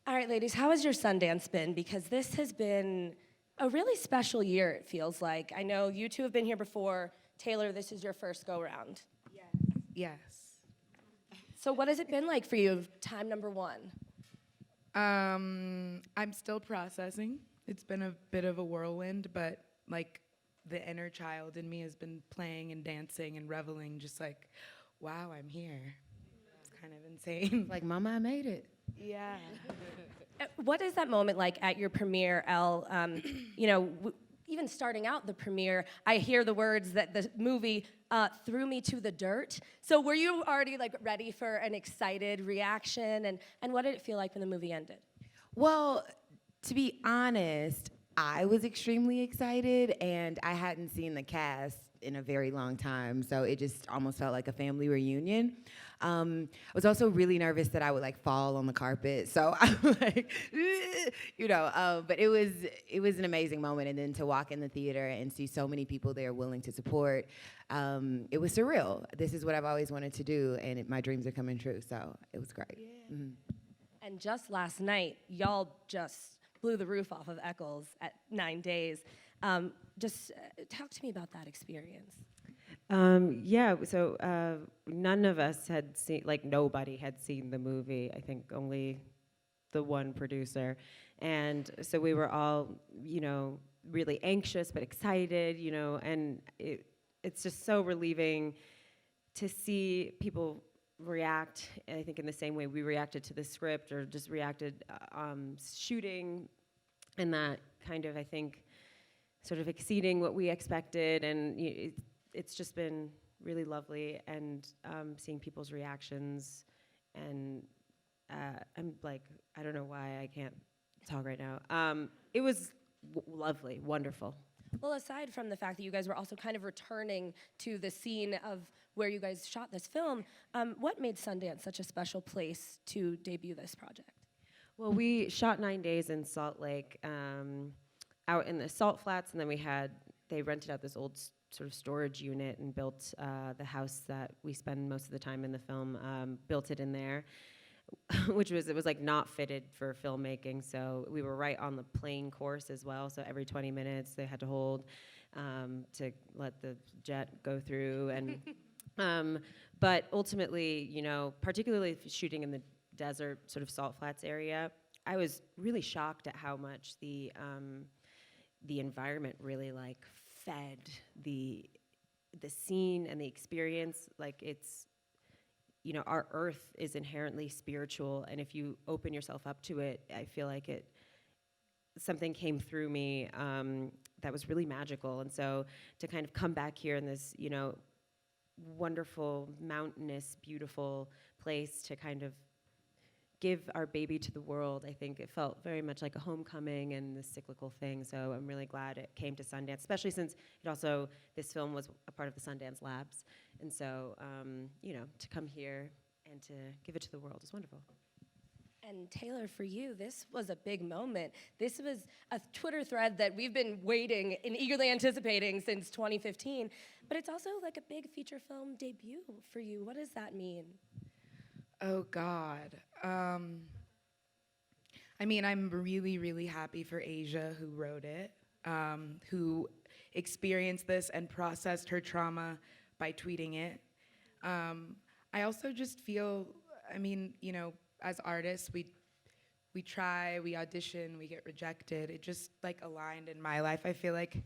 All right, ladies, how has your Sundance been? Because this has been a really special year, it feels like. I know you two have been here before. Taylour, this is your first go-round. Yes. So what has it been like for you, time number one? I'm still processing. It's been a bit of a whirlwind, but like the inner child in me has been playing and dancing and reveling, just like, wow, I'm here. It's kind of insane. Like, Mama, I made it. Yeah. What is that moment like at your premiere, Elle? Even starting out the premiere, I hear the words that the movie threw me to the dirt. So were you already like ready for an excited reaction? And what did it feel like when the movie ended? Well, to be honest, I was extremely excited, and I hadn't seen the cast in a very long time, so it just almost felt like a family reunion. I was also really nervous that I would like fall on the carpet, so I'm like, but it was an amazing moment, and then to walk in the theater and see so many people there willing to support, it was surreal. This is what I've always wanted to do, and my dreams are coming true, so it was great. Yeah. Mm-hmm. And just last night, y'all just blew the roof off of Eccles at 9 days. Talk to me about that experience. So none of us had seen, like nobody had seen the movie. I think only the one producer. And so we were all, really anxious but excited, and it's just so relieving to see people react, I think in the same way we reacted to the script or just reacted shooting, and that kind of, I think, sort of exceeding what we expected, and it's just been really lovely, and seeing people's reactions, and I'm like, I don't know why I can't talk right now. It was lovely, wonderful. Well, aside from the fact that you guys were also kind of returning to the scene of where you guys shot this film, what made Sundance such a special place to debut this project? Well, we shot 9 days in Salt Lake, out in the salt flats, and then they rented out this old sort of storage unit and built the house that we spend most of the time in the film, built it in there, it was like not fitted for filmmaking, so we were right on the plane course as well, so every 20 minutes they had to hold to let the jet go through, and but ultimately, particularly shooting in the desert sort of salt flats area, I was really shocked at how much the environment really like fed the scene and the experience. Like it's, our earth is inherently spiritual, and if you open yourself up to it, I feel like something came through me that was really magical. And so to kind of come back here in this, wonderful, mountainous, beautiful place to kind of give our baby to the world, I think it felt very much like a homecoming and this cyclical thing. So I'm really glad it came to Sundance, especially since this film was a part of the Sundance Labs. And so, to come here and to give it to the world is wonderful. And Taylour, for you, this was a big moment. This was a Twitter thread that we've been waiting and eagerly anticipating since 2015, but it's also like a big feature film debut for you. What does that mean? Oh, God. I mean, I'm really, really happy for Asia, who wrote it, who experienced this and processed her trauma by tweeting it. I also just feel, as artists, we try, we audition, we get rejected. It just like aligned in my life. I feel like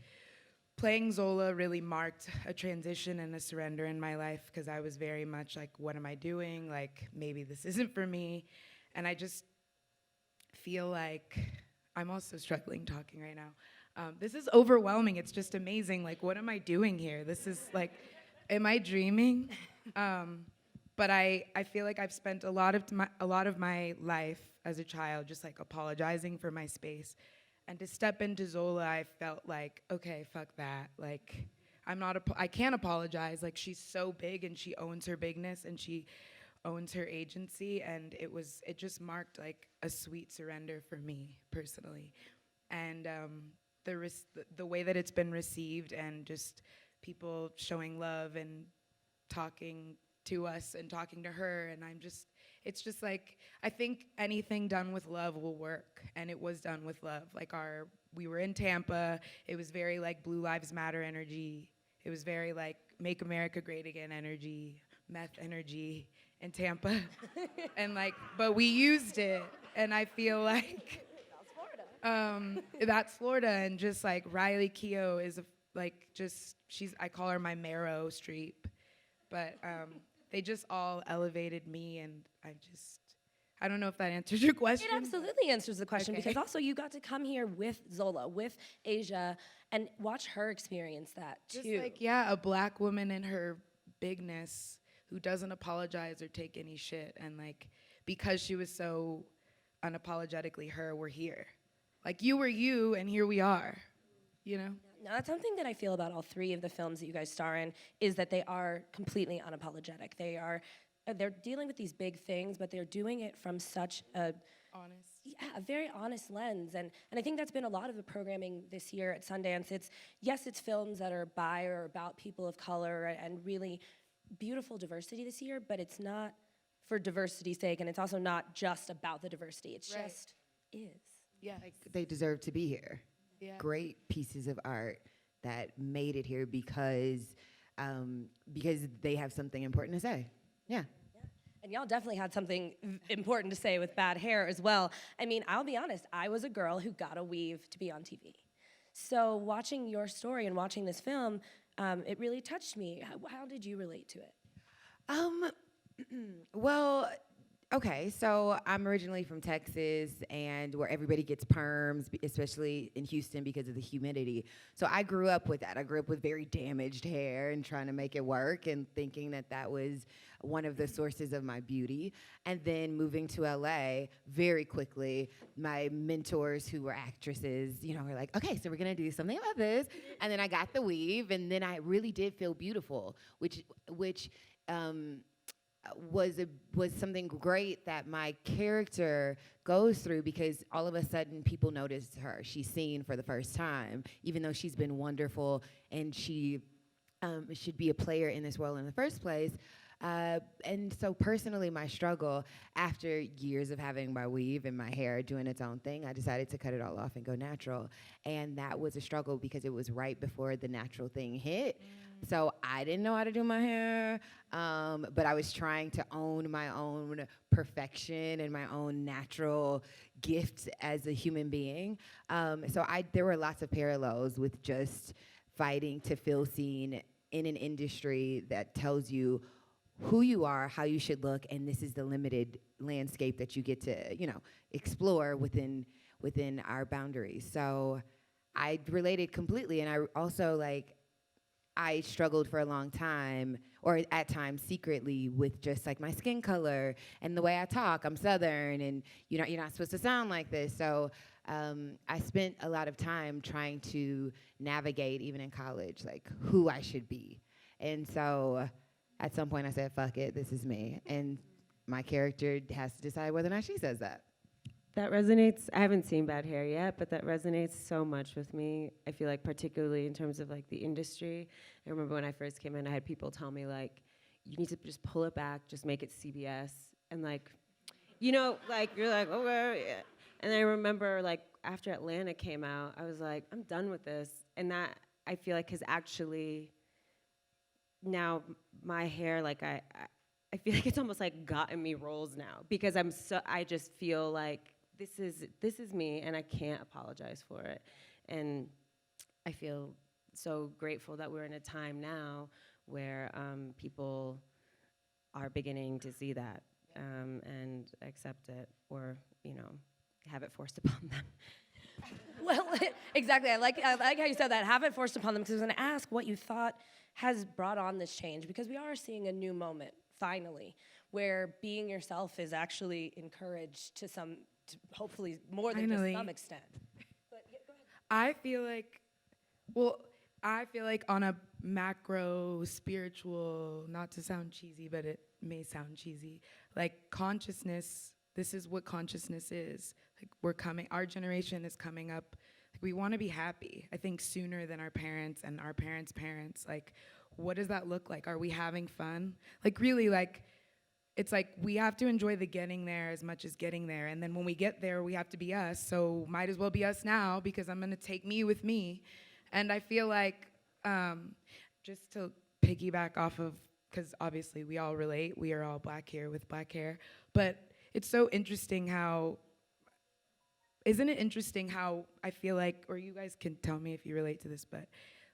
playing Zola really marked a transition and a surrender in my life, because I was very much like, what am I doing? Like, maybe this isn't for me. And I just feel like I'm also struggling talking right now. This is overwhelming. It's just amazing. Like, what am I doing here? This is like, am I dreaming? But I feel like I've spent a lot of my life as a child just like apologizing for my space. And to step into Zola, I felt like, okay, fuck that. Like, I can't apologize. Like, she's so big and she owns her bigness and she owns her agency. And it just marked like a sweet surrender for me personally. And the way that it's been received, and just people showing love and talking to us and talking to her, and it's just like, I think anything done with love will work, and it was done with love. Like we were in Tampa, it was very like Blue Lives Matter energy. It was very like Make America Great Again energy, meth energy in Tampa. And like, but we used it, and I feel like that's Florida, and just like Riley Keough is I call her my Marrow Streep, but they just all elevated me, and I don't know if that answers your question. It absolutely answers the question, Okay. because also you got to come here with Zola, with Asia, and watch her experience that too. Just like, yeah, a black woman in her bigness who doesn't apologize or take any shit, and like, because she was so unapologetically her, we're here. Like, you were you, and here we are, you know? Now, that's something that I feel about all three of the films that you guys star in, is that they are completely unapologetic. They're dealing with these big things, but they're doing it from such a a very honest lens. And I think that's been a lot of the programming this year at Sundance. It's films that are by or about people of color and really beautiful diversity this year, but it's not for diversity's sake, and it's also not just about the diversity. It Right. just is. Yeah. Like, they deserve to be here. Yeah. Great pieces of art that made it here because they have something important to say. Yeah. And y'all definitely had something important to say with bad hair as well. I mean, I'll be honest, I was a girl who got a weave to be on TV. So watching your story and watching this film, it really touched me. How did you relate to it? Well, okay, so I'm originally from Texas, and where everybody gets perms, especially in Houston because of the humidity. So I grew up with that. I grew up with very damaged hair and trying to make it work and thinking that that was one of the sources of my beauty. And then moving to LA very quickly, my mentors who were actresses, were like, okay, so we're gonna do something about this. And then I got the weave, and then I really did feel beautiful, which was something great that my character goes through, because all of a sudden people notice her. She's seen for the first time, even though she's been wonderful and she should be a player in this world in the first place. And so personally, my struggle, after years of having my weave and my hair doing its own thing, I decided to cut it all off and go natural. And that was a struggle because it was right before the natural thing hit. So I didn't know how to do my hair, but I was trying to own my own perfection and my own natural gift as a human being. So there were lots of parallels with just fighting to feel seen in an industry that tells you who you are, how you should look, and this is the limited landscape that you get to, explore within our boundaries. So I related completely, and I also, I struggled for a long time, or at times secretly, with just my skin color and the way I talk. I'm Southern, and you're not supposed to sound like this. So I spent a lot of time trying to navigate, even in college, who I should be. And so at some point I said, fuck it, this is me. And my character has to decide whether or not she says that. That resonates. I haven't seen Bad Hair yet, but that resonates so much with me. I feel like particularly in terms of the industry. I remember when I first came in, I had people tell me you need to just pull it back, just make it CBS. And you're okay, yeah. And I remember after Atlanta came out, I was like, I'm done with this. And that I feel like has actually now my hair, I feel like it's almost gotten me roles now, because I just feel like this is me, and I can't apologize for it. And I feel so grateful that we're in a time now where people are beginning to see that and accept it, or have it forced upon them. Well, exactly. I like how you said that. Have it forced upon them, because I was going to ask what you thought has brought on this change, because we are seeing a new moment, finally, where being yourself is actually encouraged to hopefully more than Finally. just some extent. But yeah, go ahead. I feel like on a macro spiritual, not to sound cheesy, but it may sound cheesy, consciousness, this is what consciousness is. Our generation is coming up. We want to be happy, I think, sooner than our parents and our parents' parents. What does that look like? Are we having fun? Really, it's like we have to enjoy the getting there as much as getting there. And then when we get there, we have to be us. So might as well be us now, because I'm going to take me with me. And I feel like, just to piggyback off of, because obviously we all relate, we are all black here with black hair, but it's so interesting how, isn't it interesting how I feel like, or you guys can tell me if you relate to this, but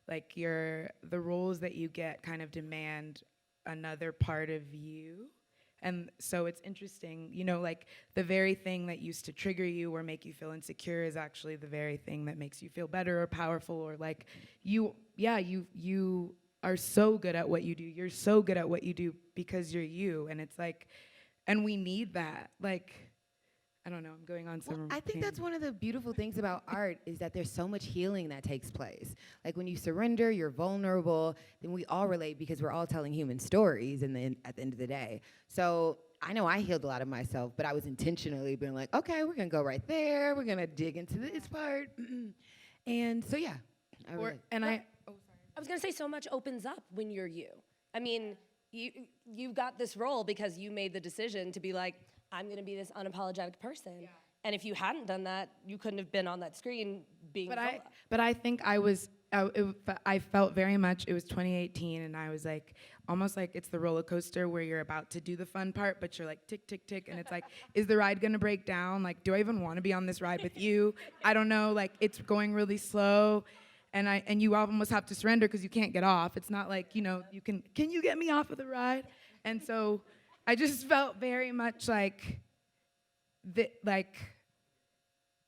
like the roles that you get kind of demand another part of you. And so it's interesting, you know, like the very thing that used to trigger you or make you feel insecure is actually the very thing that makes you feel better or powerful, or like you are so good at what you do. You're so good at what you do because you're you. And it's like, and we need that. Like, I don't know, I'm going on some. I think that's one of the beautiful things about art is that there's so much healing that takes place. Like when you surrender, you're vulnerable, then we all relate because we're all telling human stories at the end of the day. So I know I healed a lot of myself, but I was intentionally being like, okay, we're gonna go right there, we're gonna dig into this part. And so yeah. I was gonna say, so much opens up when you're you. I mean, you've got this role because you made the decision to be like, I'm gonna be this unapologetic person. Yeah. And if you hadn't done that, you couldn't have been on that screen being Zola. But I think I felt very much, it was 2018, and I was like, almost like it's the roller coaster where you're about to do the fun part, but you're like tick, tick, tick, and it's like, is the ride gonna break down? Like, do I even wanna be on this ride with you? I don't know, like it's going really slow. And you almost have to surrender because you can't get off. It's not like, you know, can you get me off of the ride? And so I just felt very much like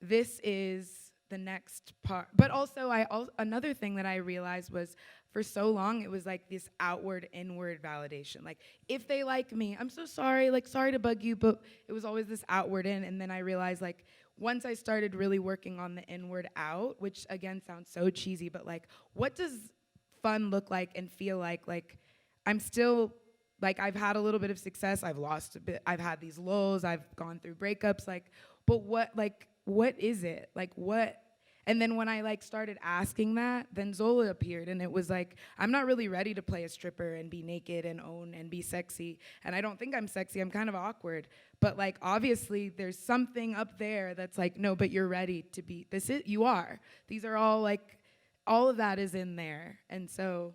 this is the next part. But also, another thing that I realized was, for so long, it was like this outward, inward validation. Like, if they like me, I'm so sorry, like, sorry to bug you, but it was always this outward in. And then I realized, like, once I started really working on the inward out, which again sounds so cheesy, but like, what does fun look like and feel like? Like, I'm still, like, I've had a little bit of success, I've lost a bit, I've had these lulls, I've gone through breakups, like, but what is it? Like, what? And then when I like started asking that, then Zola appeared, and it was like, I'm not really ready to play a stripper and be naked and own and be sexy. And I don't think I'm sexy, I'm kind of awkward. But like, obviously there's something up there that's like, no, but you're ready to be, you are. These are all like, all of that is in there. And so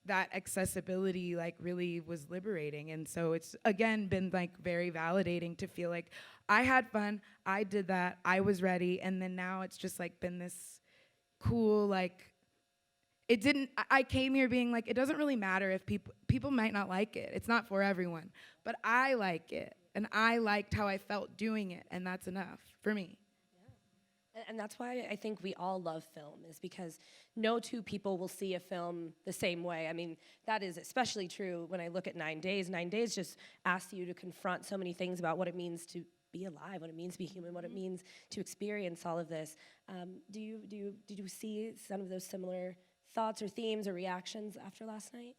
that accessibility like really was liberating. And so it's again been like very validating to feel like I had fun, I did that, I was ready, and then now it's just like been this cool, like, I came here being like, it doesn't really matter if people might not like it, it's not for everyone, but I like it, and I liked how I felt doing it, and that's enough for me. And that's why I think we all love film, is because no two people will see a film the same way. I mean, that is especially true when I look at 9 Days. 9 Days just asks you to confront so many things about what it means to be alive, what it means to be human, what it means to experience all of this. Did you see some of those similar thoughts or themes or reactions after last night?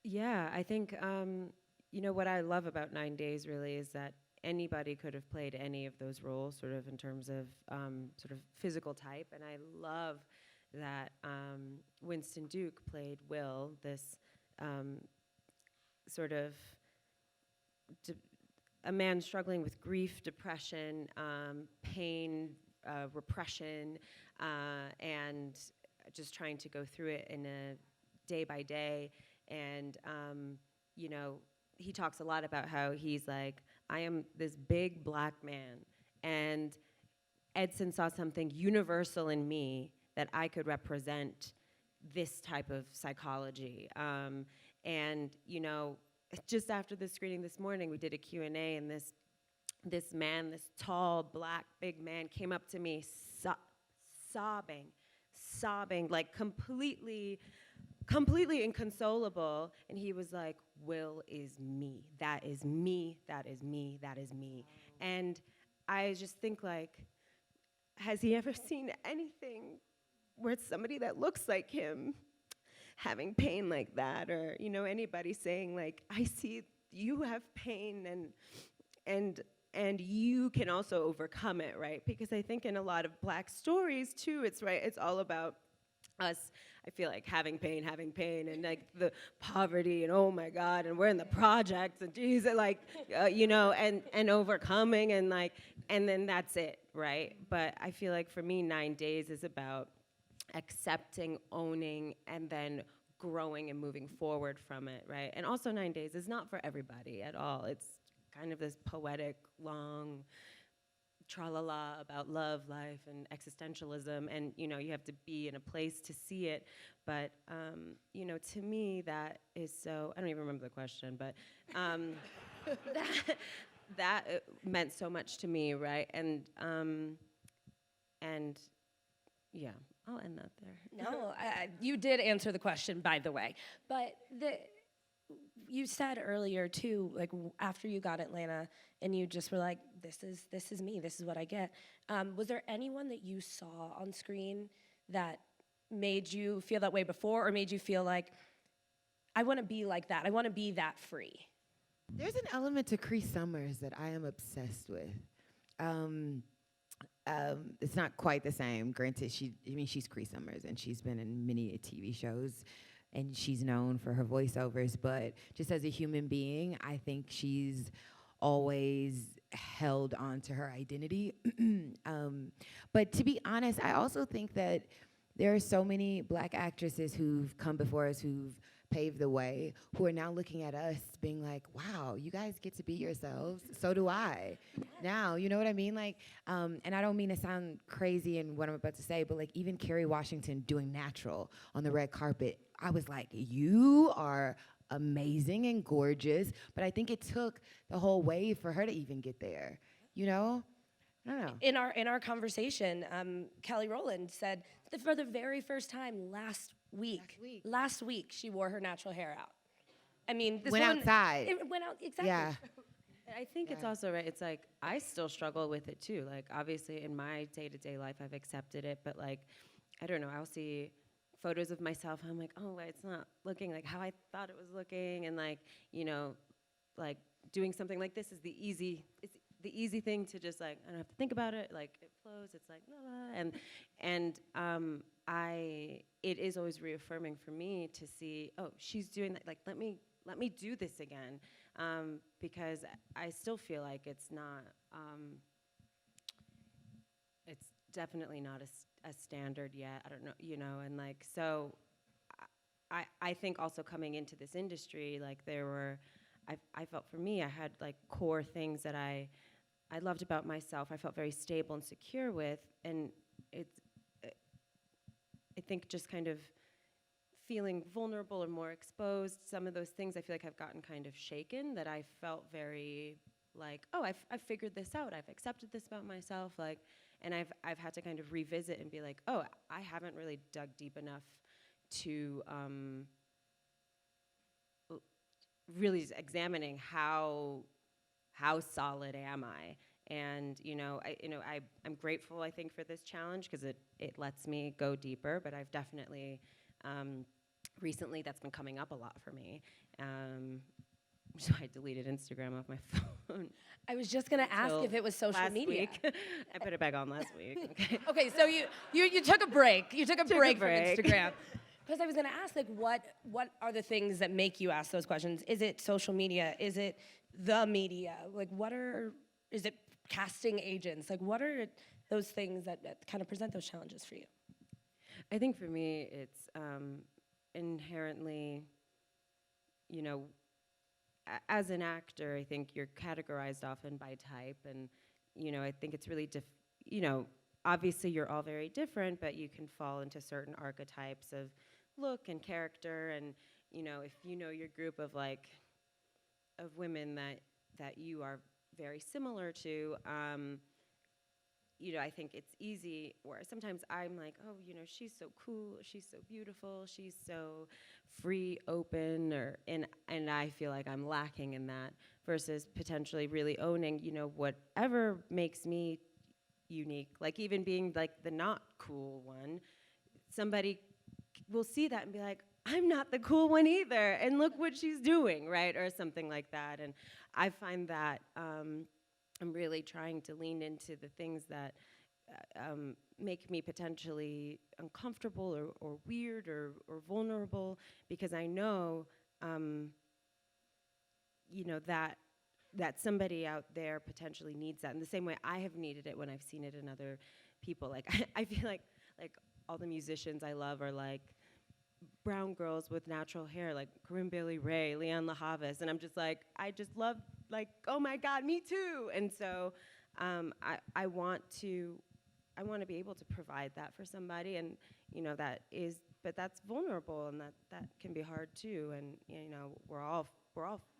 Yeah, I think, you know, what I love about 9 Days really is that anybody could have played any of those roles, sort of in terms of sort of physical type. And I love that Winston Duke played Will, this sort of a man struggling with grief, depression, pain, repression, and just trying to go through it in a day by day. And, you know, he talks a lot about how he's like, I am this big black man, and Edson saw something universal in me that I could represent this type of psychology. And, you know, just after the screening this morning, we did a Q&A, and this man, this tall, black, big man came up to me sobbing, like completely inconsolable, and he was like, Will is me, that is me, that is me, that is me. And I just think, like, has he ever seen anything where it's somebody that looks like him having pain like that? Or, you know, anybody saying, like, I see you have pain, and you can also overcome it, right? Because I think in a lot of black stories too, it's all about us, I feel like having pain, and like the poverty, and oh my God, and we're in the projects, and geez, and like, and overcoming, and like, and then that's it, right? But I feel like for me, 9 days is about accepting, owning, and then growing and moving forward from it, right? And also 9 days is not for everybody at all. It's kind of this poetic, long, tra-la-la about love, life, and existentialism, and you have to be in a place to see it. But to me, that is so. I don't even remember the question, but that meant so much to me, right? And yeah, I'll end that there. No, you did answer the question, by the way. But you said earlier too, like after you got Atlanta, and you just were like, "This is me. This is what I get." Was there anyone that you saw on screen that made you feel that way before, or made you feel like, "I want to be like that. I want to be that free"? There's an element to Cree Summers that I am obsessed with. It's not quite the same. Granted, she's Cree Summers, and she's been in many TV shows, and she's known for her voiceovers. But just as a human being, I think she's always held on to her identity. But to be honest, I also think that there are so many Black actresses who've come before us, who've paved the way, who are now looking at us being like, wow, you guys get to be yourselves, so do I. Now, you know what I mean? Like, and I don't mean to sound crazy in what I'm about to say, but like even Kerry Washington doing Natural on the red carpet, I was like, you are amazing and gorgeous, but I think it took the whole wave for her to even get there, I don't know. In our conversation, Kelly Rowland said that for the very first time last week she wore her natural hair out. I mean, this Went woman, outside. It went out, exactly. Yeah. I think it's also right. It's like I still struggle with it too. Like obviously in my day-to-day life, I've accepted it, but like I don't know. I'll see photos of myself. And I'm like, oh, it's not looking like how I thought it was looking, and like like doing something like this is the easy. It's the easy thing to just like I don't have to think about it. Like it flows. It's like blah, blah. And it is always reaffirming for me to see, oh, she's doing that. Like let me do this again. Because I still feel like it's not, it's definitely not a standard yet. I don't know, and like, so I think also coming into this industry, like I felt for me, I had like core things that I loved about myself. I felt very stable and secure with, and I think just kind of feeling vulnerable or more exposed, some of those things I feel like have gotten kind of shaken, that I felt very like, oh, I've figured this out, I've accepted this about myself, like, and I've had to kind of revisit and be like, oh, I haven't really dug deep enough to really examining how solid am I. And I'm grateful, I think, for this challenge because it lets me go deeper, but I've definitely recently, that's been coming up a lot for me. So I deleted Instagram off my phone. I was just gonna ask if it was social media. Week. I put it back on last week. Okay. Okay, so you took a break. You took a break from Instagram. Because I was gonna ask, like, what are the things that make you ask those questions? Is it social media? Is it the media? Like, is it casting agents? Like, what are those things that kind of present those challenges for you? I think for me, it's inherently, as an actor, I think you're categorized often by type, and I think it's really obviously you're all very different, but you can fall into certain archetypes of look and character, and if your group of of women that you are very similar to, I think it's easy, or sometimes I'm like, oh, she's so cool, she's so beautiful, she's so free, open, and I feel like I'm lacking in that, versus potentially really owning, whatever makes me unique, like even being like the not cool one, somebody will see that and be like, I'm not the cool one either, and look what she's doing, right, or something like that. And I find that I'm really trying to lean into the things that make me potentially uncomfortable or weird or vulnerable, because I know, you know, that somebody out there potentially needs that in the same way I have needed it when I've seen it in other people. Like I feel like all the musicians I love are like brown girls with natural hair, like Corinne Bailey Rae, Leanne LaHavis, and I'm just like, I just love, like, oh my God, me too. And so I want to be able to provide that for somebody, and you know but that's vulnerable, and that can be hard too. And you know, we're all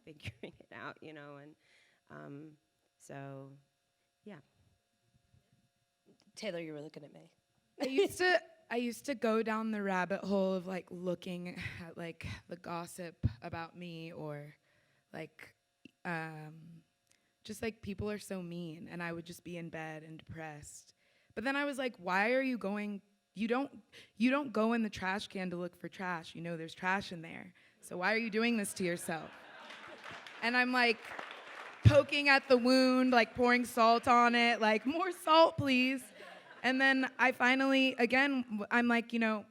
figuring it out, you know, and so yeah. Taylour, you were looking at me. I used to go down the rabbit hole of like looking at like the gossip about me, or like just like people are so mean, and I would just be in bed and depressed. But then I was like, why are you going? You don't go in the trash can to look for trash. You know there's trash in there. So why are you doing this to yourself? And I'm like poking at the wound, like pouring salt on it, like more salt, please. And then I finally, again, I'm like, you know,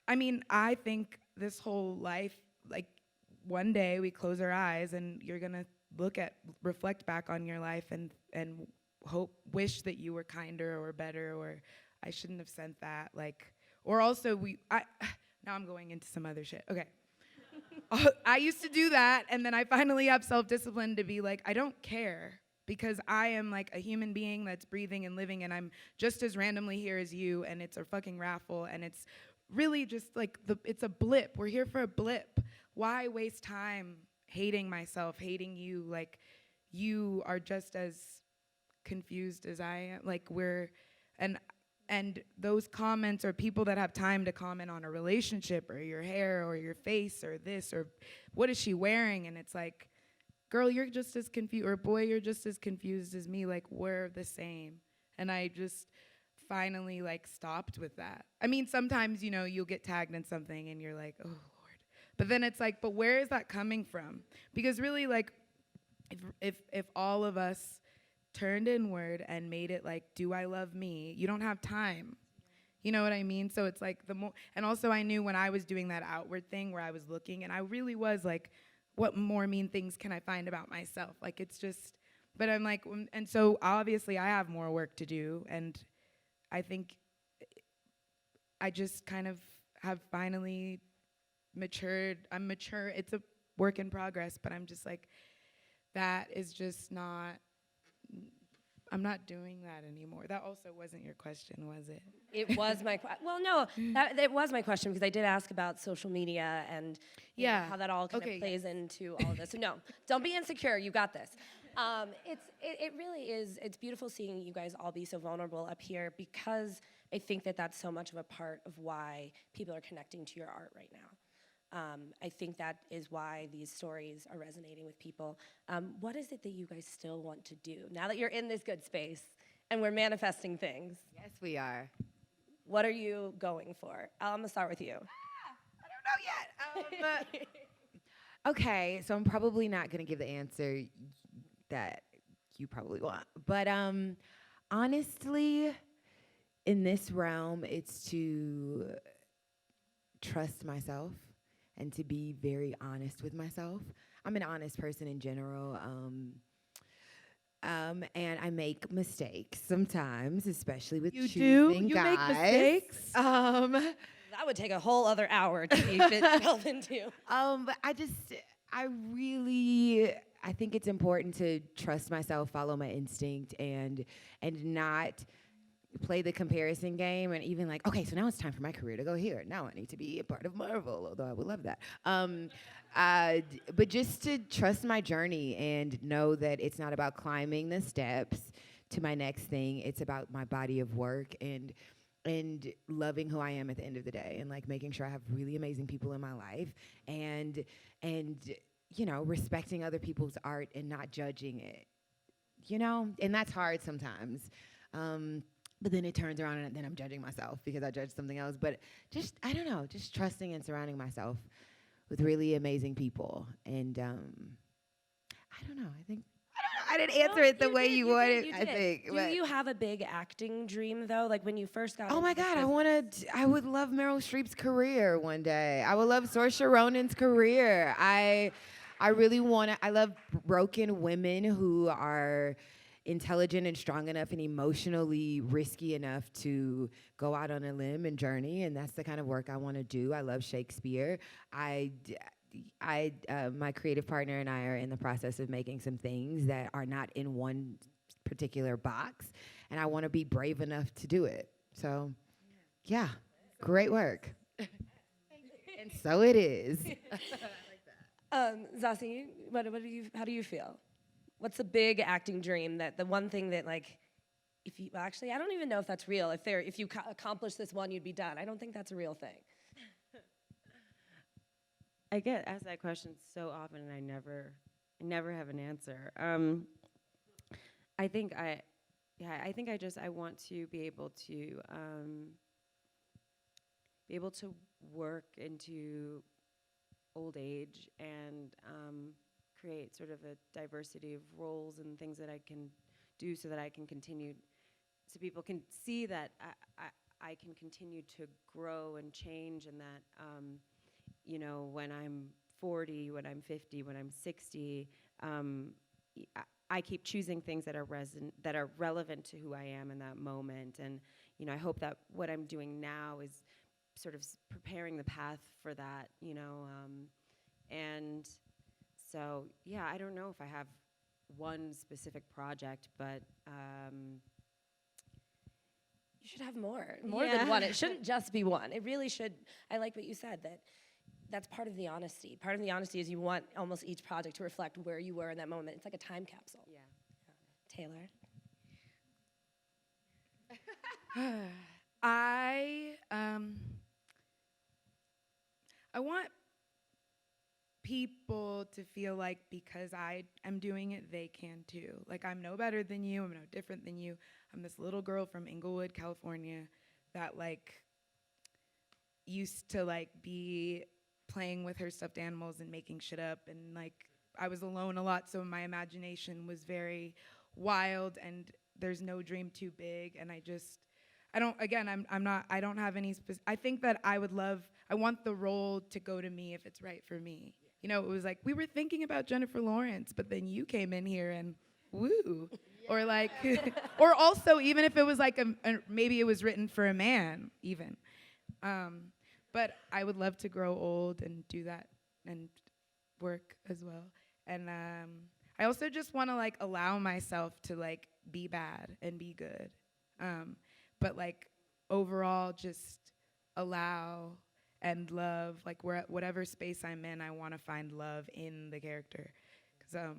I mean, I think this whole life, like one day we close our eyes and you're gonna reflect back on your life and wish that you were kinder or better, or I shouldn't have sent that, like, or also now I'm going into some other shit, okay. I used to do that, and then I finally have self-discipline to be like, I don't care, because I am like a human being that's breathing and living, and I'm just as randomly here as you, and it's a fucking raffle, and it's really just like, it's a blip. We're here for a blip. Why waste time hating myself, hating you? Like, you are just as confused as I am. Like, and those comments are people that have time to comment on a relationship or your hair or your face or this or what is she wearing, and it's like, girl, you're just as confused, or boy, you're just as confused as me. Like, we're the same. And I just finally like stopped with that. I mean, sometimes, you know, you'll get tagged in something and you're like, oh Lord. But then it's like, but where is that coming from? Because really, like, if all of us turned inward and made it like, do I love me? You don't have time. You know what I mean? So it's like and also I knew when I was doing that outward thing where I was looking, and I really was like, what more mean things can I find about myself? Like, it's just, but I'm like, and so obviously I have more work to do, and I think I just kind of have finally matured. I'm mature. It's a work in progress, but I'm just like, that is just not, I'm not doing that anymore. That also wasn't your question, was it? It was my well, no, it was my question, because I did ask about social media and you know, how that all kind of plays into all of this. So no, don't be insecure. You got this. It really is. It's beautiful seeing you guys all be so vulnerable up here, because I think that that's so much of a part of why people are connecting to your art right now. I think that is why these stories are resonating with people. What is it that you guys still want to do now that you're in this good space and we're manifesting things? Yes, we are. What are you going for? I'm gonna start with you. I don't know yet. Okay, so I'm probably not gonna give the answer that you probably want. But honestly, in this realm, it's to trust myself and to be very honest with myself. I'm an honest person in general. And I make mistakes sometimes, especially with choosing guys. Make mistakes? That would take a whole other hour to be delve into. But I think it's important to trust myself, follow my instinct, and not play the comparison game, and even like, okay, so now it's time for my career to go here. Now I need to be a part of Marvel, although I would love that. But just to trust my journey and know that it's not about climbing the steps to my next thing. It's about my body of work and loving who I am at the end of the day, and like making sure I have really amazing people in my life, and you know, respecting other people's art and not judging it, you know? And that's hard sometimes. But then it turns around and then I'm judging myself because I judged something else. But just, I don't know, just trusting and surrounding myself with really amazing people. And I don't know, I I didn't answer it the way you wanted, You I did. think. Do but- you have a big acting dream though? Like when you first got? Oh my into this God, I would love Meryl Streep's career one day. I would love Saoirse Ronan's career. I really want to, I love broken women who are intelligent and strong enough and emotionally risky enough to go out on a limb and journey, and that's the kind of work I want to do. I love Shakespeare. My creative partner and I are in the process of making some things that are not in one particular box, and I want to be brave enough to do it. So, yeah, great work. And so it is. Zazie, how do you feel? What's the big acting dream the one thing that like, I don't even know if that's real. If you accomplish this one, you'd be done. I don't think that's a real thing. I get asked that question so often, and I never have an answer. I think I want to be able to work into old age and create sort of a diversity of roles and things that I can do so that I can continue, so people can see that I can continue to grow and change, and that when I'm 40, when I'm 50, when I'm 60, I keep choosing things that are relevant to who I am in that moment. And I hope that what I'm doing now is sort of preparing the path for that. And so yeah, I don't know if I have one specific project, but you should have more than one. It shouldn't just be one. It really should. I like what you said, that's part of the honesty. Part of the honesty is you want almost each project to reflect where you were in that moment. It's like a time capsule. yeah. Taylour? I want people to feel like because I am doing it, they can too. Like, I'm no better than you, I'm no different than you. I'm this little girl from Inglewood, California that like used to like be playing with her stuffed animals and making shit up, and like I was alone a lot, so my imagination was very wild, and there's no dream too big, and I don't have any I think that I want the role to go to me if it's right for me. It was like, we were thinking about Jennifer Lawrence, but then you came in here and woo. Yeah. Or like, or also even if it was like, maybe it was written for a man even. But I would love to grow old and do that and work as well. And I also just want to like allow myself to like be bad and be good. But like overall just allow and love, like whatever space I'm in, I want to find love in the character. Because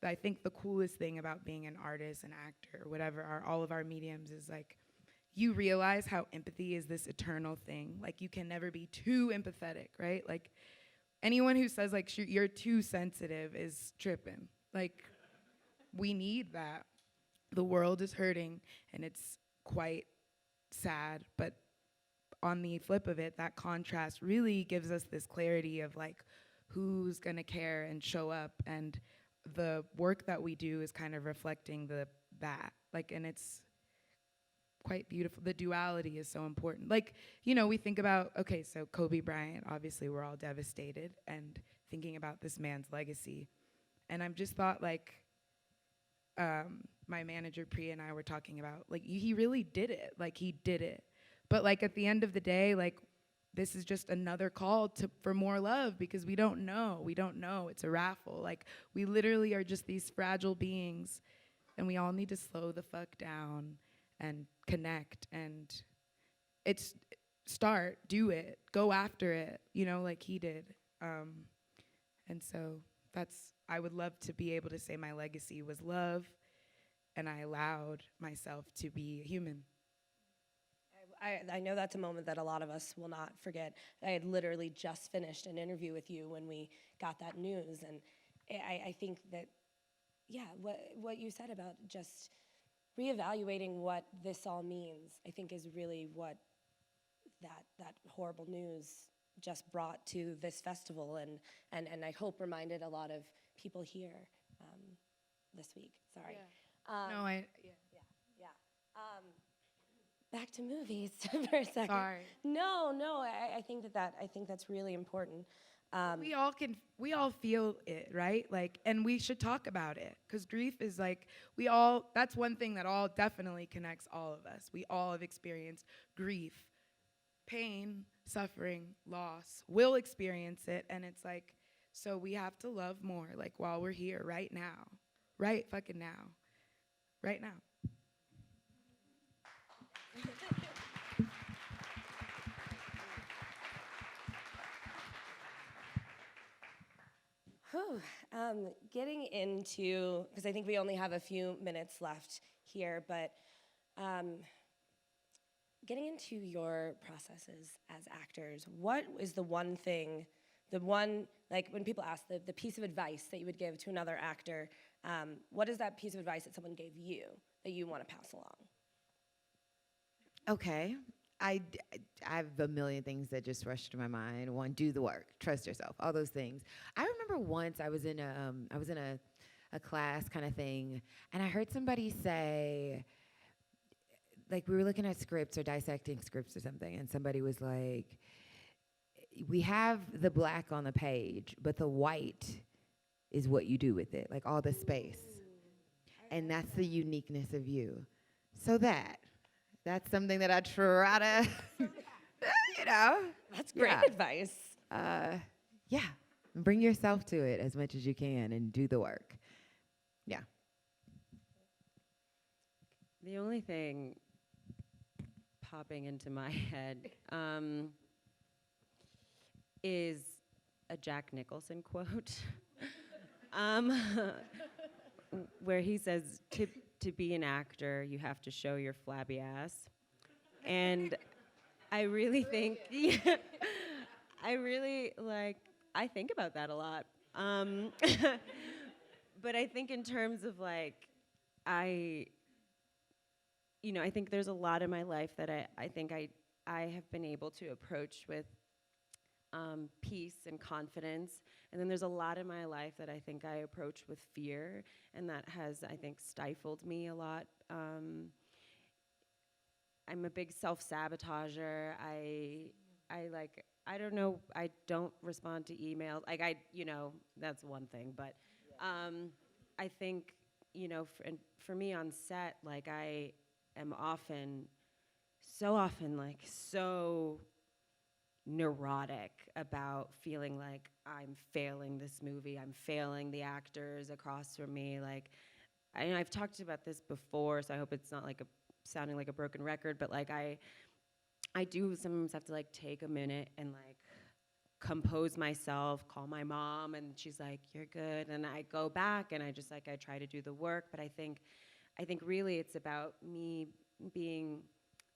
I think the coolest thing about being an artist, an actor, whatever, all of our mediums is like, you realize how empathy is this eternal thing. Like, you can never be too empathetic, right? Like, anyone who says, like, you're too sensitive is tripping. Like, we need that. The world is hurting, and it's quite sad. But on the flip of it, that contrast really gives us this clarity of, like, who's going to care and show up. And the work that we do is kind of reflecting that. Like, and it's quite beautiful. The duality is so important. Like, we think about, okay, so Kobe Bryant, obviously we're all devastated and thinking about this man's legacy. And I've just thought, like, my manager Priya and I were talking about, like, he really did it. Like, he did it. But like at the end of the day, like, this is just another call for more love, because we don't know. It's a raffle. Like, we literally are just these fragile beings, and we all need to slow the fuck down and connect, and do it, go after it, like he did. And so I would love to be able to say my legacy was love, and I allowed myself to be a human. I know that's a moment that a lot of us will not forget. I had literally just finished an interview with you when we got that news, and I think that, yeah, what you said about just reevaluating what this all means, I think is really what that horrible news just brought to this festival, and I hope reminded a lot of people here. this week. Sorry. No, Yeah. Back to movies for a second. Sorry. No. I think I think that's really important. We all feel it, right? Like, and we should talk about it, because grief is like, that's one thing that all definitely connects all of us. We all have experienced grief, pain, suffering, loss. We'll experience it, and it's like, so we have to love more, like, while we're here, right now. Right fucking now. Right now. Whew. Getting into, because I think we only have a few minutes left here, but getting into your processes as actors, what is the one thing, like when people ask the piece of advice that you would give to another actor, what is that piece of advice that someone gave you that you want to pass along? Okay. I have a million things that just rushed to my mind. One, do the work, trust yourself, all those things. I remember once I was in a class kind of thing, and I heard somebody say, like, we were looking at scripts or dissecting scripts or something, and somebody was like, we have the black on the page, but the white is what you do with it, like all the space. And that's the uniqueness of you. So that's something that I try to, That's great advice. Yeah, bring yourself to it as much as you can and do the work. Yeah. The only thing popping into my head is a Jack Nicholson quote, where he says, to be an actor, you have to show your flabby ass. And I really think, I think about that a lot. But I think in terms of like, I think there's a lot in my life that I think I have been able to approach with peace and confidence. And then there's a lot in my life that I think I approach with fear, and that has, I think, stifled me a lot. I'm a big self-sabotager. I don't know, I don't respond to emails. Like, that's one thing, but I think, for me on set, like, I am so often, like, so neurotic about feeling like I'm failing this movie, I'm failing the actors across from me. Like, I've talked about this before, so I hope it's not like sounding like a broken record, but like I do sometimes have to like take a minute and like compose myself, call my mom, and she's like, you're good, and I go back and I try to do the work. But I think really it's about me being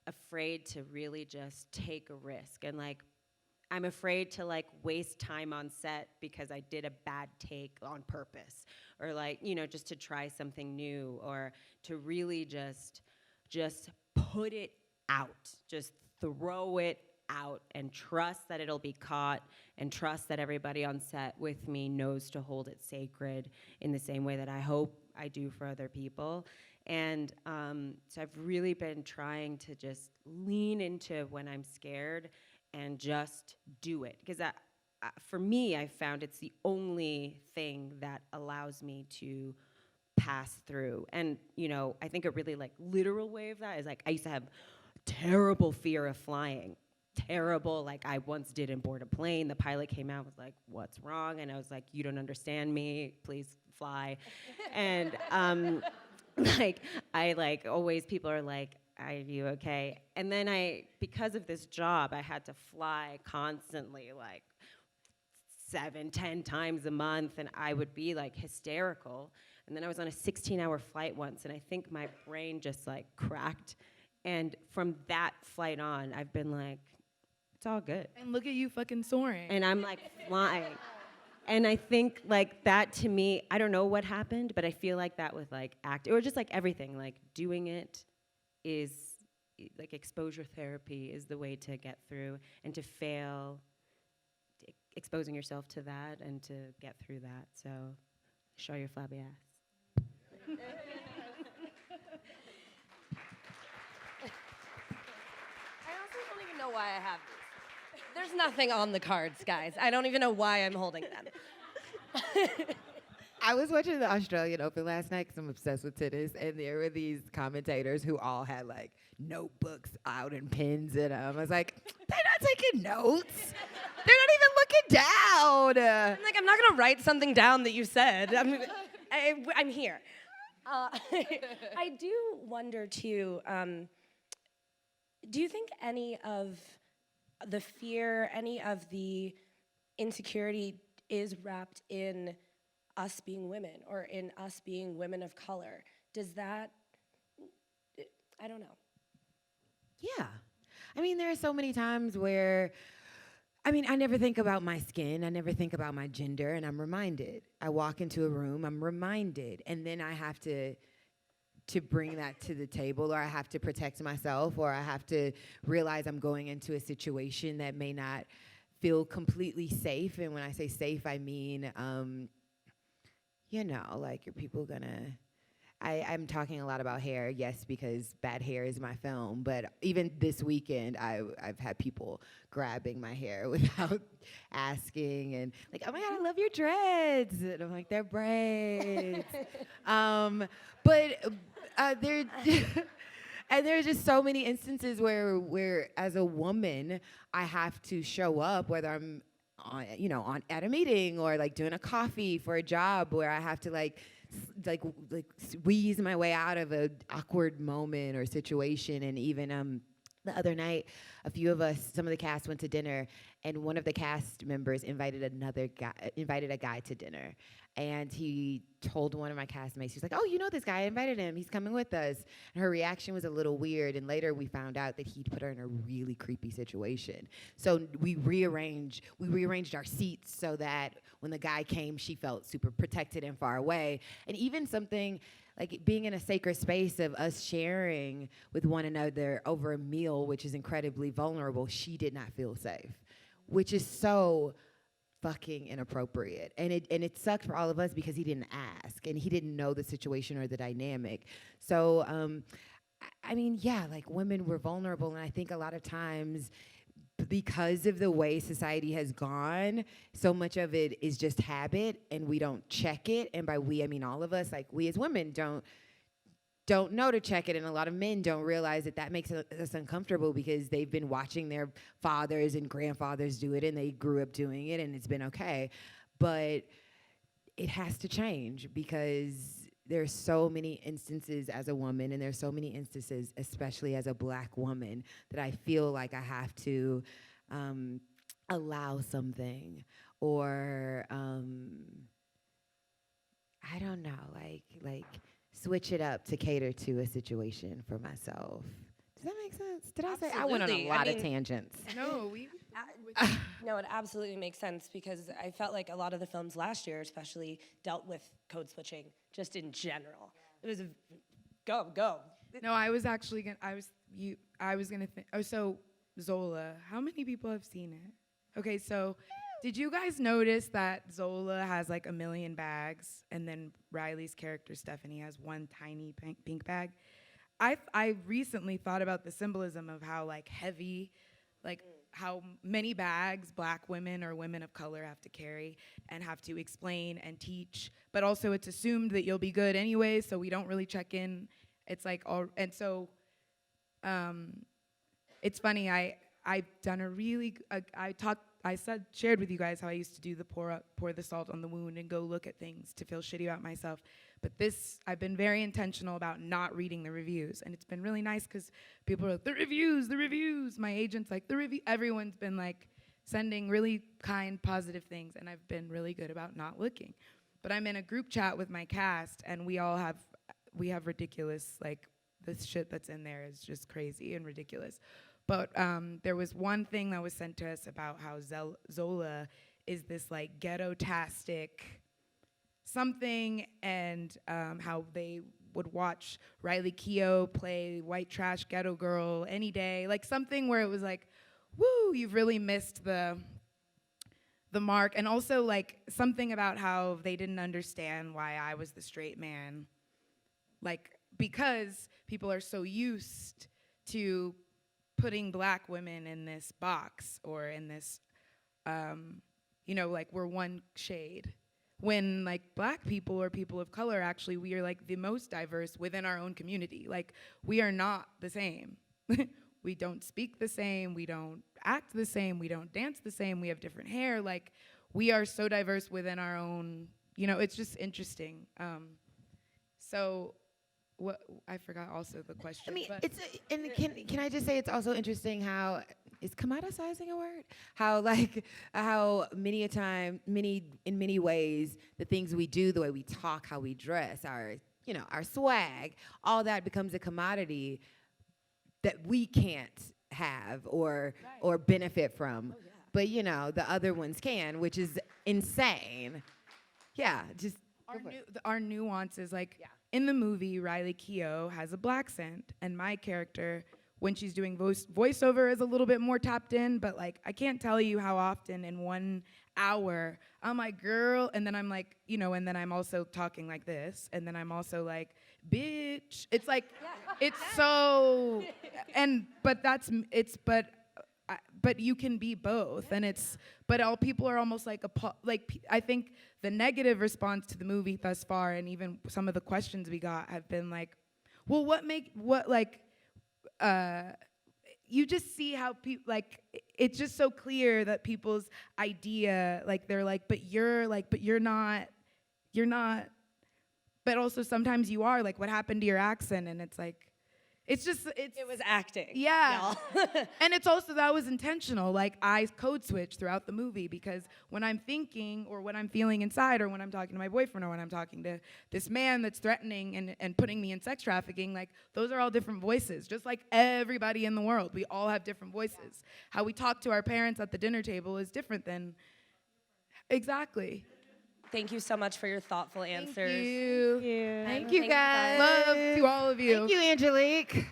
afraid to really just take a risk, and like I'm afraid to like waste time on set because I did a bad take on purpose, or like, just to try something new, or to really just put it out, just throw it out and trust that it'll be caught, and trust that everybody on set with me knows to hold it sacred in the same way that I hope I do for other people. And so I've really been trying to just lean into when I'm scared and just do it. Because for me, I found it's the only thing that allows me to pass through. And, I think a really like literal way of that is like, I used to have terrible fear of flying. Terrible, like I once didn't board a plane. The pilot came out, was like, what's wrong? And I was like, you don't understand me, please fly. And always people are like, are you okay? And then because of this job, I had to fly constantly, like 7-10 times a month, and I would be like hysterical. And then I was on a 16-hour flight once, and I think my brain just like cracked. And from that flight on, I've been like, it's all good. And look at you fucking soaring. And I'm like flying. And I think like that to me, I don't know what happened, but I feel like that with like acting, or just like everything, like doing it is like exposure therapy is the way to get through, and to fail, exposing yourself to that and to get through that. So show your flabby ass. I also don't even know why I have these. There's nothing on the cards, guys. I don't even know why I'm holding them. I was watching the Australian Open last night because I'm obsessed with tennis, and there were these commentators who all had like notebooks out and pens, and I was like, they're not taking notes. They're not even looking down. I'm like, I'm not gonna write something down that you said. I'm here. I do wonder too. Do you think any of the fear, any of the insecurity is wrapped in us being women or in us being women of color? Does that, I don't know. Yeah. I mean, there are so many times where, I mean, I never think about my skin. I never think about my gender, and I'm reminded. I walk into a room, I'm reminded, and then I have to bring that to the table, or I have to protect myself, or I have to realize I'm going into a situation that may not feel completely safe. And when I say safe, I mean, you know, like, are people gonna, I'm talking a lot about hair, yes, because Bad Hair is my film, but even this weekend, I've had people grabbing my hair without asking, and like, oh my God, I love your dreads. And I'm like, they're braids. There, and there's just so many instances where as a woman, I have to show up, whether I'm at a meeting or like doing a coffee for a job, where I have to like squeeze my way out of an awkward moment or situation. And even the other night, a few of us, some of the cast went to dinner, and one of the cast members invited a guy to dinner. And he told one of my castmates, he's like, oh, you know this guy, I invited him, he's coming with us. And her reaction was a little weird, and later we found out that he'd put her in a really creepy situation. So we rearranged our seats so that when the guy came, she felt super protected and far away. And even something like being in a sacred space of us sharing with one another over a meal, which is incredibly vulnerable, she did not feel safe, which is so fucking inappropriate. And it sucked for all of us because he didn't ask and he didn't know the situation or the dynamic. So, I mean, yeah, like, women were vulnerable, and I think a lot of times because of the way society has gone, so much of it is just habit, and we don't check it. And by we, I mean all of us. Like, we as women don't know to check it, and a lot of men don't realize that makes us uncomfortable because they've been watching their fathers and grandfathers do it, and they grew up doing it, and it's been okay. But it has to change because there's so many instances as a woman, and there's so many instances, especially as a Black woman, that I feel like I have to allow something, or I don't know, like switch it up to cater to a situation for myself. Does that make sense? Did I say I went on a lot of tangents? No, No, it absolutely makes sense, because I felt like a lot of the films last year especially dealt with code switching just in general. It was go. No, I was actually gonna think. Oh, so Zola. How many people have seen it? Okay, so did you guys notice that Zola has like 1 million bags, and then Riley's character Stephanie has one tiny pink bag? I recently thought about the symbolism of how like heavy, like how many bags Black women or women of color have to carry and have to explain and teach, but also it's assumed that you'll be good anyway, so we don't really check in. It's like all, and so it's funny. I've done a really shared with you guys how I used to do the pour the salt on the wound and go look at things to feel shitty about myself. But I've been very intentional about not reading the reviews, and it's been really nice because people are like, the reviews. My agent's like, the review. Everyone's been like sending really kind, positive things, and I've been really good about not looking. But I'm in a group chat with my cast, and we have ridiculous, like, this shit that's in there is just crazy and ridiculous. But there was one thing that was sent to us about how Zola is this like ghetto-tastic something, and how they would watch Riley Keough play white trash ghetto girl any day, like something where it was like, woo, you've really missed the mark. And also like something about how they didn't understand why I was the straight man like, because people are so used to putting Black women in this box or in this, like we're one shade. When like Black people or people of color, actually, we are like the most diverse within our own community. Like, we are not the same. We don't speak the same, we don't act the same, we don't dance the same, we have different hair. Like, we are so diverse within our own, it's just interesting. So, what I forgot also the question. I mean, but can I just say it's also interesting how is commoditizing a word? How many a time, in many ways, the things we do, the way we talk, how we dress, our swag, all that becomes a commodity that we can't have or benefit from. Oh, yeah. But the other ones can, which is insane. Yeah, just our nuances, like in the movie, Riley Keough has a Black scent, and my character, when she's doing voiceover, is a little bit more tapped in. But like, I can't tell you how often in 1 hour I'm like, girl, and then I'm like, and then I'm also talking like this, and then I'm also like, bitch. It's like, it's so, but you can be both, and but all people are almost like I think the negative response to the movie thus far, and even some of the questions we got have been like, well, you just see how people, like, it's just so clear that people's idea, like, they're like, but you're not, but also sometimes you are, like, what happened to your accent? And it's like, it was acting. Yeah. And it's also, that was intentional. Like, I code switch throughout the movie because when I'm thinking or what I'm feeling inside, or when I'm talking to my boyfriend, or when I'm talking to this man that's threatening and putting me in sex trafficking, like, those are all different voices. Just like everybody in the world, we all have different voices. How we talk to our parents at the dinner table is different than, exactly. Thank you so much for your thoughtful answers. Thank you. Yeah. thank you Thank you, guys. guys. Love to all of you. Thank you, Angelique.